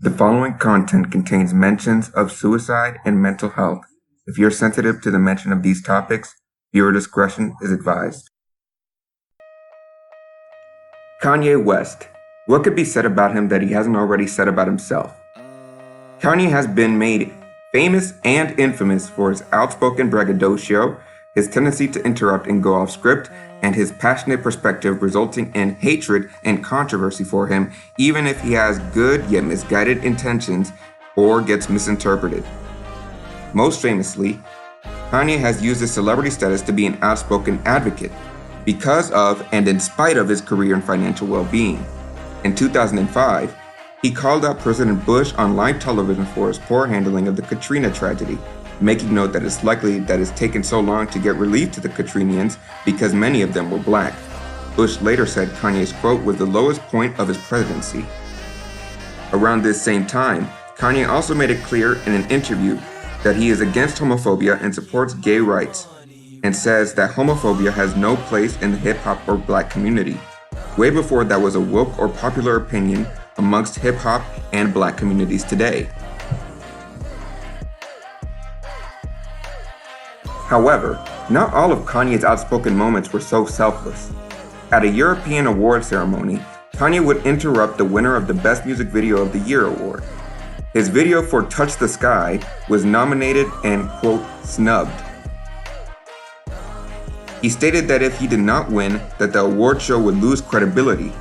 The following content contains mentions of suicide and mental health. If you're sensitive to the mention of these topics, viewer discretion is advised. Kanye West. What could be said about him that he hasn't already said about himself? Kanye has been made famous and infamous for his outspoken braggadocio, his tendency to interrupt and go off script, and his passionate perspective resulting in hatred and controversy for him, even if he has good yet misguided intentions or gets misinterpreted. Most famously, Kanye has used his celebrity status to be an outspoken advocate because of and in spite of his career and financial well-being. In 2005, he called out President Bush on live television for his poor handling of the Katrina tragedy, making note that it's likely that it's taken so long to get relief to the Katrinians because many of them were black. Bush later said Kanye's quote was the lowest point of his presidency. Around this same time, Kanye also made it clear in an interview that he is against homophobia and supports gay rights, and says that homophobia has no place in the hip-hop or black community, way before that was a woke or popular opinion amongst hip-hop and black communities today. However, not all of Kanye's outspoken moments were so selfless. At a European award ceremony, Kanye would interrupt the winner of the Best Music Video of the Year award. His video for Touch the Sky was nominated and, quote, snubbed. He stated that if he did not win, that the award show would lose credibility,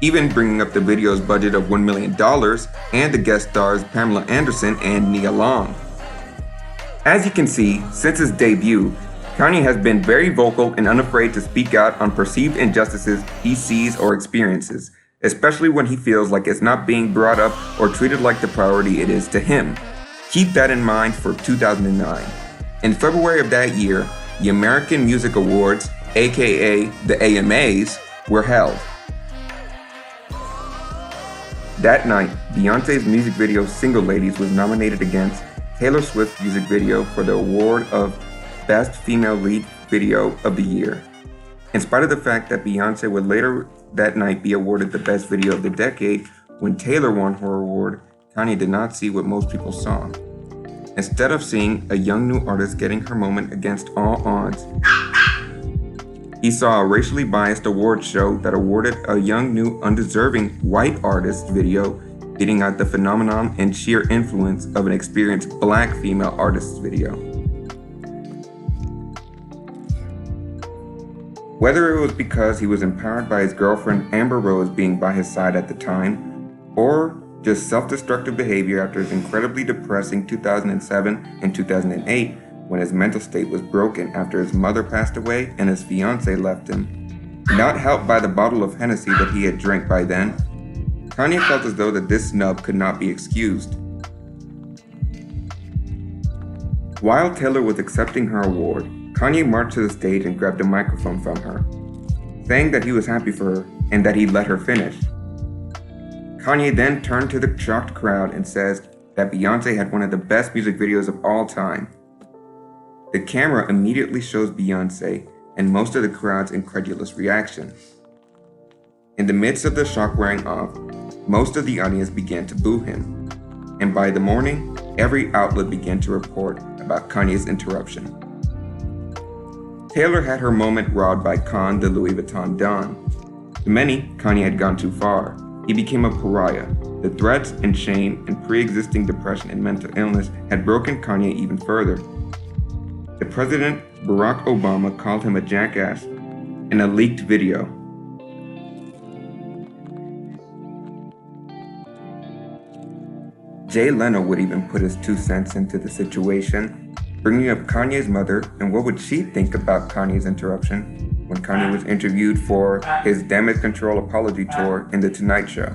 even bringing up the video's budget of $1 million and the guest stars Pamela Anderson and Nia Long. As you can see, since his debut, Kanye has been very vocal and unafraid to speak out on perceived injustices he sees or experiences, especially when he feels like it's not being brought up or treated like the priority it is to him. Keep that in mind for 2009. In February of that year, the American Music Awards, aka the VMAs, were held. That night, Beyoncé's music video Single Ladies was nominated against Taylor Swift's music video for the award of Best Female Lead Video of the Year. In spite of the fact that Beyoncé would later that night be awarded the Best Video of the Decade, when Taylor won her award, Kanye did not see what most people saw. Instead of seeing a young new artist getting her moment against all odds, he saw a racially biased award show that awarded a young new undeserving white artist video, beating out the phenomenon and sheer influence of an experienced black female artist's video. Whether it was because he was empowered by his girlfriend Amber Rose being by his side at the time, or just self-destructive behavior after his incredibly depressing 2007 and 2008 when his mental state was broken after his mother passed away and his fiancée left him, not helped by the bottle of Hennessy that he had drank by then, Kanye felt as though that this snub could not be excused. While Taylor was accepting her award, Kanye marched to the stage and grabbed a microphone from her, saying that he was happy for her and that he'd let her finish. Kanye then turned to the shocked crowd and says that Beyoncé had one of the best music videos of all time. The camera immediately shows Beyoncé and most of the crowd's incredulous reaction. In the midst of the shock wearing off, most of the audience began to boo him, and by the morning, every outlet began to report about Kanye's interruption. Taylor had her moment robbed by Con the Louis Vuitton Don. To many, Kanye had gone too far. He became a pariah. The threats and shame and pre-existing depression and mental illness had broken Kanye even further. The President, Barack Obama, called him a jackass in a leaked video. Jay Leno would even put his 2 cents into the situation, bringing up Kanye's mother and what would she think about Kanye's interruption when Kanye was interviewed for his Damage Control apology tour in The Tonight Show.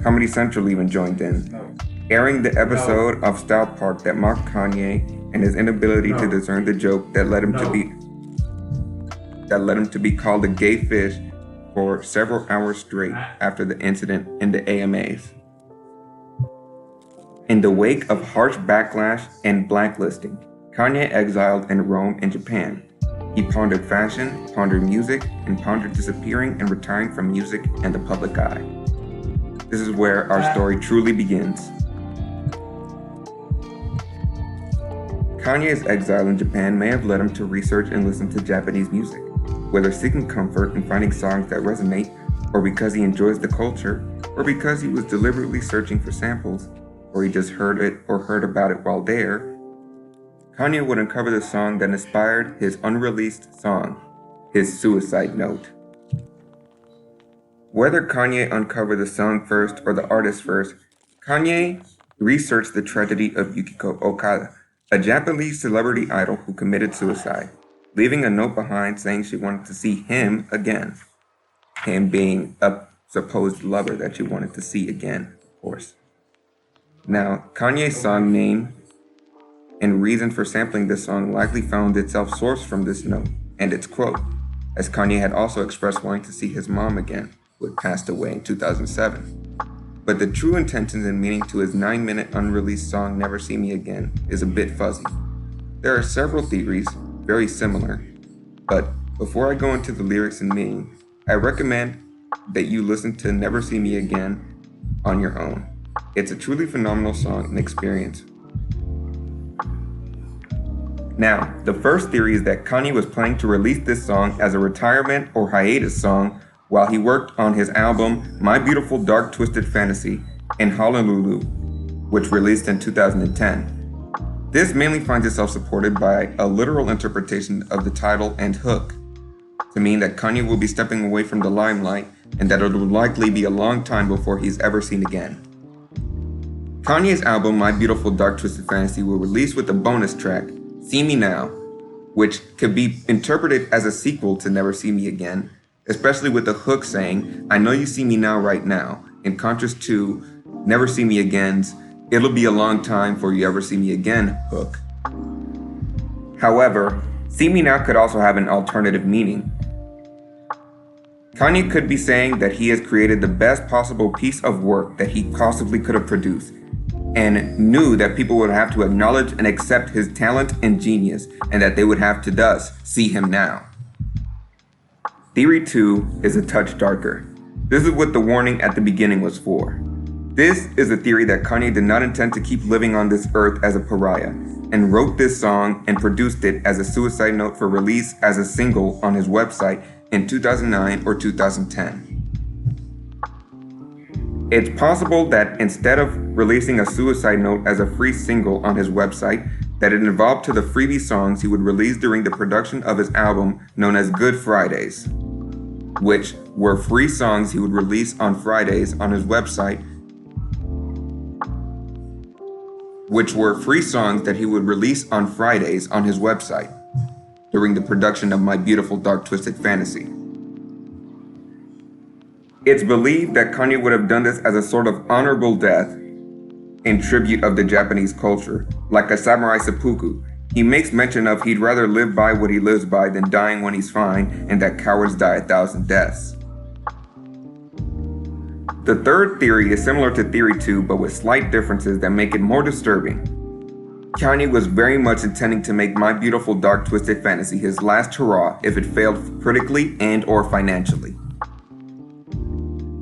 Comedy Central even joined in, airing the episode of South Park that mocked Kanye and his inability to discern the joke that led him to be called a gay fish for several hours straight after the incident in the VMAs. In the wake of harsh backlash and blacklisting, Kanye exiled in Rome and Japan. He pondered fashion, pondered music, and pondered disappearing and retiring from music and the public eye. This is where our story truly begins. Kanye's exile in Japan may have led him to research and listen to Japanese music, whether seeking comfort and finding songs that resonate, or because he enjoys the culture, or because he was deliberately searching for samples, or he just heard it or heard about it while there. Kanye would uncover the song that inspired his unreleased song, his suicide note. Whether Kanye uncovered the song first or the artist first, Kanye researched the tragedy of Yukiko Okada, a Japanese celebrity idol who committed suicide, leaving a note behind saying she wanted to see him again. Him being a supposed lover that she wanted to see again, of course. Now, Kanye's song name and reason for sampling this song likely found itself sourced from this note and its quote, as Kanye had also expressed wanting to see his mom again, who had passed away in 2007. But the true intentions and meaning to his 9-minute unreleased song Never See Me Again is a bit fuzzy. There are several theories, very similar, but before I go into the lyrics and meaning, I recommend that you listen to Never See Me Again on your own. It's a truly phenomenal song and experience. Now, the first theory is that Kanye was planning to release this song as a retirement or hiatus song while he worked on his album My Beautiful Dark Twisted Fantasy in Honolulu, which released in 2010. This mainly finds itself supported by a literal interpretation of the title and hook, to mean that Kanye will be stepping away from the limelight and that it will likely be a long time before he's ever seen again. Kanye's album My Beautiful Dark Twisted Fantasy will release with a bonus track, See Me Now, which could be interpreted as a sequel to Never See Me Again, especially with the hook saying, I know you see me now right now, in contrast to Never See Me Again's It'll Be a Long Time Before You Ever See Me Again hook. However, See Me Now could also have an alternative meaning. Kanye could be saying that he has created the best possible piece of work that he possibly could have produced, and knew that people would have to acknowledge and accept his talent and genius, and that they would have to thus see him now. Theory 2 is a touch darker. This is what the warning at the beginning was for. This is a theory that Kanye did not intend to keep living on this earth as a pariah, and wrote this song and produced it as a suicide note for release as a single on his website in 2009 or 2010. It's possible that instead of releasing a suicide note as a free single on his website, that it evolved to the freebie songs he would release during the production of his album known as Good Fridays, which were free songs he would release on Fridays on his website, during the production of My Beautiful Dark Twisted Fantasy. It's believed that Kanye would have done this as a sort of honorable death in tribute of the Japanese culture, like a samurai seppuku. He makes mention of he'd rather live by what he lives by than dying when he's fine, and that cowards die 1,000 deaths. The third theory is similar to theory 2, but with slight differences that make it more disturbing. Kanye was very much intending to make My Beautiful Dark Twisted Fantasy his last hurrah if it failed critically and or financially.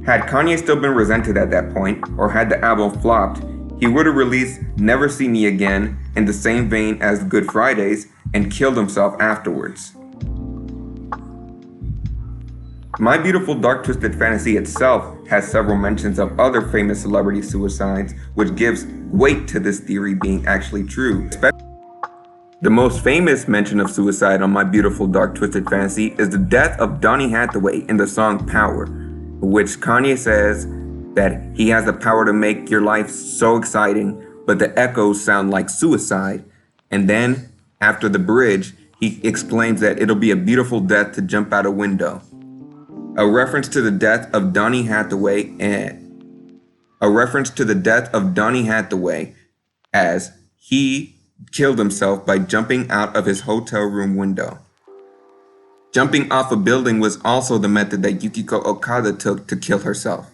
Had Kanye still been resented at that point, or had the album flopped, he would have released Never See Me Again in the same vein as Good Fridays and killed himself afterwards. My Beautiful Dark Twisted Fantasy itself has several mentions of other famous celebrity suicides, which gives weight to this theory being actually true. The most famous mention of suicide on My Beautiful Dark Twisted Fantasy is the death of Donny Hathaway in the song Power, which Kanye says that he has the power to make your life so exciting, but the echoes sound like suicide. And then, after the bridge, he exclaims that it'll be a beautiful death to jump out a window. A reference to the death of Donny Hathaway as he killed himself by jumping out of his hotel room window. Jumping off a building was also the method that Yukiko Okada took to kill herself.